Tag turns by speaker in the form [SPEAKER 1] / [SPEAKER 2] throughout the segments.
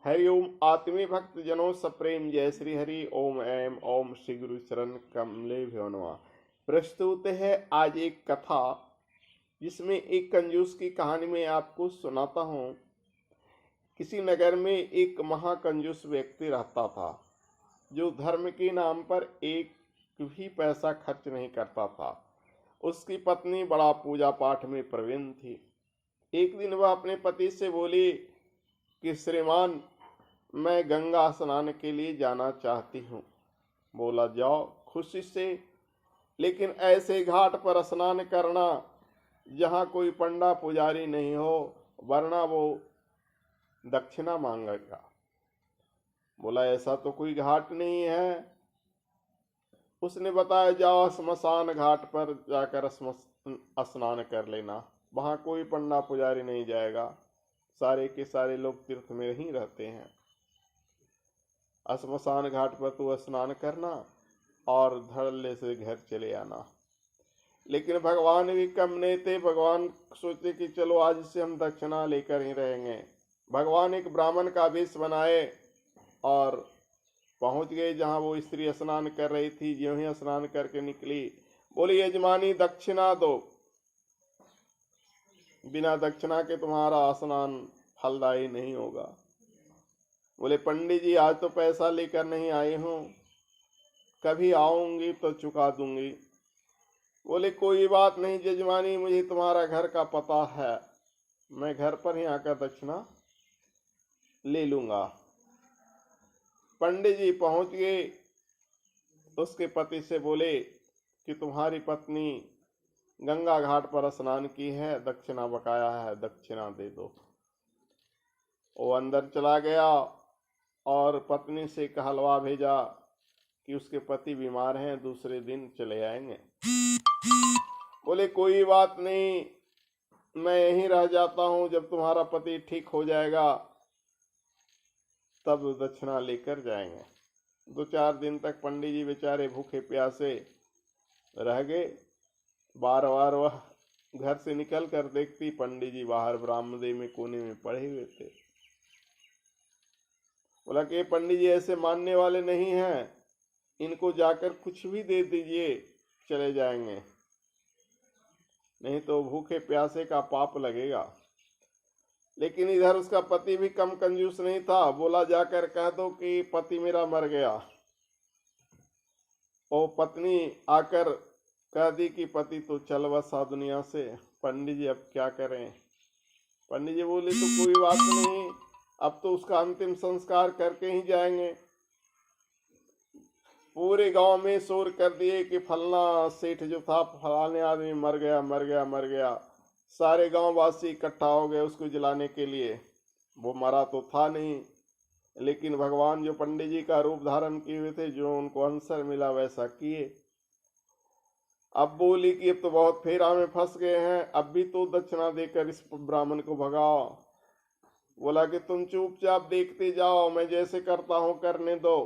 [SPEAKER 1] हरि ओम आत्मी भक्त जनों सप्रेम जय श्री हरि ओम ऐम ओम श्री गुरु चरण कमले भ्यो नमः। प्रस्तुत है आज एक कथा जिसमें एक कंजूस की कहानी में आपको सुनाता हूँ। किसी नगर में एक महाकंजूस व्यक्ति रहता था जो धर्म के नाम पर एक भी पैसा खर्च नहीं करता था। उसकी पत्नी बड़ा पूजा पाठ में प्रवीण थी। एक दिन वह अपने पति से बोली कि श्रीमान, मैं गंगा स्नान के लिए जाना चाहती हूँ। बोला, जाओ खुशी से, लेकिन ऐसे घाट पर स्नान करना जहाँ कोई पंडा पुजारी नहीं हो, वरना वो दक्षिणा मांगेगा। बोला, ऐसा तो कोई घाट नहीं है। उसने बताया, जाओ स्मशान घाट पर जाकर स्नान कर लेना, वहाँ कोई पंडा पुजारी नहीं जाएगा, सारे के सारे लोग तीर्थ में ही रहते हैं। स्मशान घाट पर तू स्नान करना और धड़ल्ले से घर चले आना। लेकिन भगवान भी कम नहीं थे। भगवान सोचे कि चलो आज से हम दक्षिणा लेकर ही रहेंगे। भगवान एक ब्राह्मण का वेश बनाए और पहुंच गए जहां वो स्त्री स्नान कर रही थी। ज्यों ही स्नान करके निकली, बोली, यजमानी दक्षिणा दो, बिना दक्षिणा के तुम्हारा स्नान फलदायी नहीं होगा। बोले, पंडित जी, आज तो पैसा लेकर नहीं आई हूँ, कभी आऊंगी तो चुका दूंगी। बोले, कोई बात नहीं यजमानी, मुझे तुम्हारा घर का पता है, मैं घर पर ही आकर दक्षिणा ले लूंगा। पंडित जी पहुंच गए। उसके पति से बोले कि तुम्हारी पत्नी गंगा घाट पर स्नान की है, दक्षिणा बकाया है, दक्षिणा दे दो। वो अंदर चला गया और पत्नी से कहलवा भेजा कि उसके पति बीमार हैं, दूसरे दिन चले आएंगे। बोले, कोई बात नहीं, मैं यहीं रह जाता हूं, जब तुम्हारा पति ठीक हो जाएगा तब दक्षिणा लेकर जाएंगे। 2-4 दिन तक पंडित जी बेचारे भूखे प्यासे रह गए। बार बार वह घर से निकल कर देखती, पंडित जी बाहर बरामदे में कोने में पड़े हुए थे। बोला कि पंडित जी ऐसे मानने वाले नहीं हैं, इनको जाकर कुछ भी दे दीजिए, चले जाएंगे, नहीं तो भूखे प्यासे का पाप लगेगा। लेकिन इधर उसका पति भी कम कंजूस नहीं था। बोला, जाकर कह दो कि पति मेरा मर गया। और पत्नी आकर कह दी कि पति तो चल बसा दुनिया से। पंडित जी अब क्या करें? पंडित जी बोले, तो कोई बात नहीं, अब तो उसका अंतिम संस्कार करके ही जाएंगे। पूरे गांव में शोर कर दिए कि फलना सेठ जो था, फलाने आदमी मर गया, मर गया, मर गया। सारे गांव वासी इकट्ठा हो गए उसको जलाने के लिए। वो मरा तो था नहीं, लेकिन भगवान जो पंडित जी का रूप धारण किए हुए थे, जो उनको अवसर मिला वैसा किए। अब बोली कि अब तो बहुत फेरा में फंस गए हैं, अब भी तो दक्षिणा देकर इस ब्राह्मण को भगाओ। बोला कि तुम चुपचाप देखते जाओ, मैं जैसे करता हूं करने दो।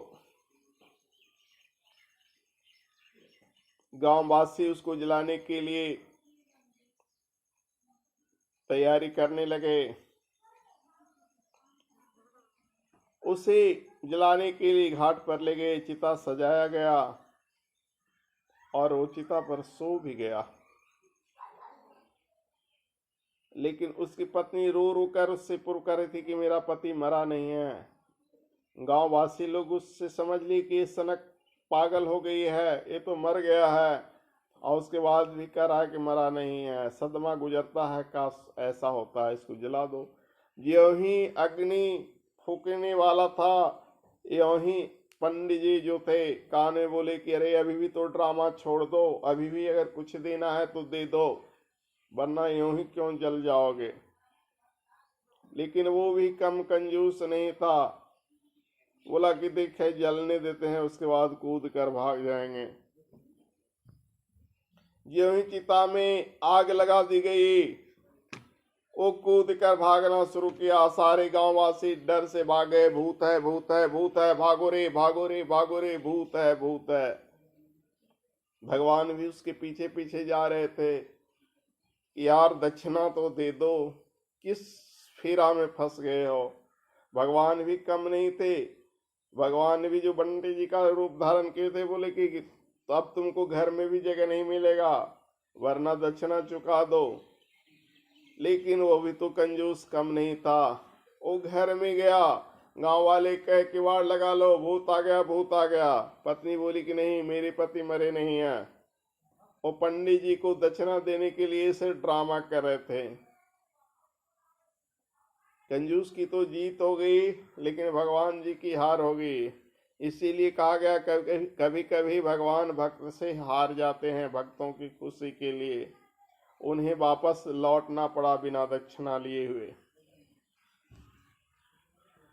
[SPEAKER 1] गांव वासी उसको जलाने के लिए तैयारी करने लगे। उसे जलाने के लिए घाट पर ले गए, चिता सजाया गया और वो चिता पर सो भी गया। लेकिन उसकी पत्नी रो रो कर उससे पुकार रही थी कि मेरा पति मरा नहीं है। गांव वासी लोग उससे समझ ली कि ये सनक पागल हो गई है, ये तो मर गया है, और उसके बाद भी कह रहा है कि मरा नहीं है। सदमा गुजरता है, काश ऐसा होता है, इसको जला दो। ज्यों ही अग्नि फूकने वाला था, यों ही पंडित जी जो थे कान में बोले कि अरे अभी भी तो ड्रामा छोड़ दो, अभी भी अगर कुछ देना है तो दे दो, वरना यूं ही क्यों जल जाओगे। लेकिन वो भी कम कंजूस नहीं था। बोला कि देखे जलने देते हैं, उसके बाद कूद कर भाग जाएंगे। ज्यों ही चिता में आग लगा दी गई, वो कूद कर भागना शुरू किया। सारे गांववासी डर से भागे, भूत है, भूत है, भूत है, भागो रे, भागो रे, भागो रे, भूत है, भूत है। भगवान भी उसके पीछे पीछे जा रहे थे। यार दक्षिणा तो दे दो, किस फेरा में फंस गए हो। भगवान भी कम नहीं थे। भगवान ने भी जो बंटी जी का रूप धारण किए थे, बोले कि तो अब तुमको घर में भी जगह नहीं मिलेगा, वरना दक्षिणा चुका दो। लेकिन वो भी तो कंजूस कम नहीं था। वो घर में गया, गांव वाले कह किवाड़ लगा लो, भूत आ गया, भूत आ गया। पत्नी बोली कि नहीं, मेरे पति मरे नहीं हैं। वो पंडित जी को दक्षिणा देने के लिए से ड्रामा कर रहे थे। कंजूस की तो जीत हो गई, लेकिन भगवान जी की हार हो गई। इसीलिए कहा गया कभी कभी भगवान भक्त से हार जाते हैं। भक्तों की खुशी के लिए उन्हें वापस लौटना पड़ा बिना दक्षिणा लिए हुए।